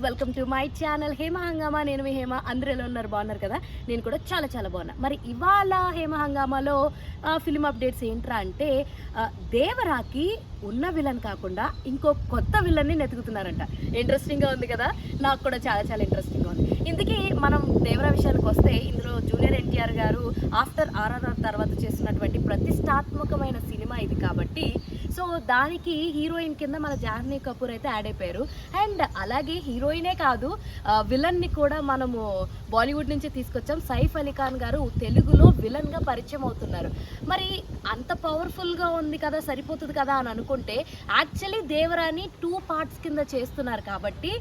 Welcome to my channel Hema హంగామా. నేను మీ హేమ. అందరూ ఎలా ఉన్నారు? బాగున్నారు కదా? నేను కూడా చాలా చాలా బాగున్నా. మరి ఇవాళ హేమ హంగామాలో ఫిలిం అప్డేట్స్ ఏంట్రా అంటే దేవరాకి ఉన్న విలన్ కాకుండా ఇంకో కొత్త విలన్ని వెతుకుతున్నారంట. ఇంట్రెస్టింగ్గా ఉంది కదా? నాకు కూడా చాలా చాలా ఇంట్రెస్టింగ్గా ఉంది. ఇందుకే మనం దేవరా విషయానికి వస్తే ఇందులో జూనియర్ ఎన్టీఆర్ గారు ఆఫ్టర్ ఆర్ఆర్ఆర్ తర్వాత చేస్తున్నటువంటి ప్రతిష్టాత్మకమైన సినిమా ఇది కాబట్టి సో దానికి హీరోయిన్ కింద మన జాహ్నవి కపూర్ అయితే యాడ్ అయిపోయారు. అండ్ అలాగే హీరోయినే కాదు విలన్ని కూడా మనము బాలీవుడ్ నుంచి తీసుకొచ్చాం. సైఫ్ అలీ ఖాన్ గారు తెలుగులో విలన్గా పరిచయం అవుతున్నారు. మరి అంత పవర్ఫుల్గా ఉంది కదా, సరిపోతుంది కదా అని అనుకుంటే యాక్చువల్లీ దేవరాని 2 పార్ట్స్ కింద చేస్తున్నారు కాబట్టి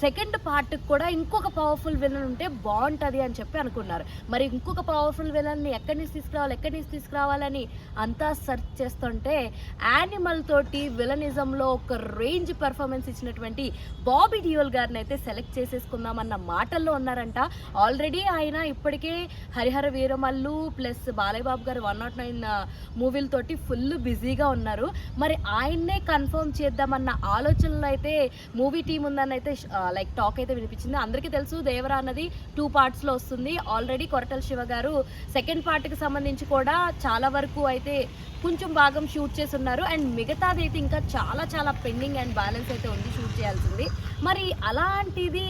సెకండ్ పార్ట్కి కూడా ఇంకొక పవర్ఫుల్ విలన్ ఉంటే బాగుంటుంది అని చెప్పి అనుకున్నారు. మరి ఇంకొక పవర్ఫుల్ విలన్ని ఎక్కడి నుంచి తీసుకురావాలని అంతా సెర్చ్ చేస్తుంటే యానిమల్ తోటి విలనిజంలో ఒక రేంజ్ పెర్ఫార్మెన్స్ ఇచ్చినటువంటి బాబీ డియోల్ గారిని అయితే సెలెక్ట్ చేసేసుకుందామన్న మాటల్లో ఉన్నారంట. ఆల్రెడీ ఆయన ఇప్పటికే హరిహర వీరమల్లు ప్లస్ బాలయ్య బాబు గారు 109 మూవీలతోటి ఫుల్ బిజీగా ఉన్నారు. మరి ఆయన్నే కన్ఫర్మ్ చేద్దామన్న ఆలోచనలో అయితే మూవీ టీం ఉందని అయితే లైక్ టాక్ అయితే వినిపించింది. అందరికీ తెలుసు దేవరా అన్నది 2 పార్ట్స్లో వస్తుంది. ఆల్రెడీ కొరటాల శివ గారు సెకండ్ పార్ట్కి సంబంధించి కూడా చాలా వరకు అయితే కొంచెం భాగం షూట్ చేసి ఉన్నారు. అండ్ మిగతాది అయితే ఇంకా చాలా చాలా పెండింగ్ అండ్ బ్యాలెన్స్ అయితే ఉంది షూట్ చేయాల్సింది. మరి అలాంటిది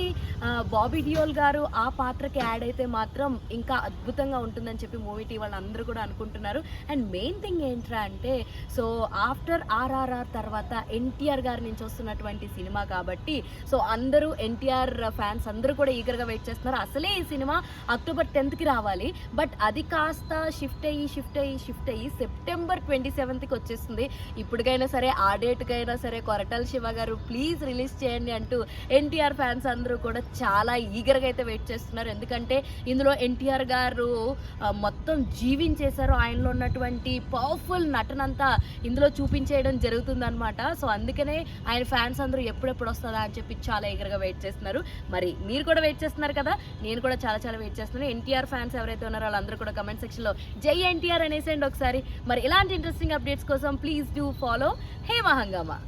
బాబీ డియోల్ గారు ఆ పాత్రకి యాడ్ అయితే మాత్రం ఇంకా అద్భుతంగా ఉంటుందని చెప్పి మూవీ టీ వాళ్ళు అందరూ కూడా అనుకుంటున్నారు. అండ్ మెయిన్ థింగ్ ఏంట్రా అంటే సో ఆఫ్టర్ ఆర్ఆర్ఆర్ తర్వాత ఎన్టీఆర్ గారి నుంచి వస్తున్నటువంటి సినిమా కాబట్టి సో అందరూ ఎన్టీఆర్ ఫ్యాన్స్ అందరూ కూడా ఈగర్గా వెయిట్ చేస్తున్నారు. అసలే ఈ సినిమా అక్టోబర్ 10th రావాలి. బట్ అది కాస్త షిఫ్ట్ అయ్యి సెప్టెంబర్ 27th వచ్చేస్తుంది. ఇప్పటికైనా సరే ఆ డేట్కైనా సరే కొరటాల శివ గారు ప్లీజ్ రిలీజ్ చేయండి అంటూ ఎన్టీఆర్ ఫ్యాన్స్ అందరూ కూడా చాలా ఈగర్గా అయితే వెయిట్ చేస్తున్నారు. ఎందుకంటే ఇందులో ఎన్టీఆర్ గారు మొత్తం జీవించేశారు. ఆయనలో ఉన్నటువంటి పవర్ఫుల్ నటనంతా ఇందులో చూపించేయడం జరుగుతుందన్నమాట. సో అందుకనే ఆయన ఫ్యాన్స్ అందరూ ఎప్పుడెప్పుడు వస్తుందా అని చెప్పి చాలా ఈగర్గా వెయిట్ చేస్తున్నారు. మరి మీరు కూడా వెయిట్ చేస్తున్నారు కదా? నేను కూడా చాలా చాలా వెయిట్ చేస్తున్నాను. ఎన్టీఆర్ ఫ్యాన్స్ ఎవరైతే ఉన్నారో వాళ్ళందరూ కూడా కమెంట్ సెక్షన్లో జై ఎన్టీఆర్ అనేసేయండి ఒకసారి. మరి ఇలాంటి ఇంట్రెస్టింగ్ అప్డేట్స్ కోసం ప్లీజ్ డూ ఫాలో హేమ హంగామా.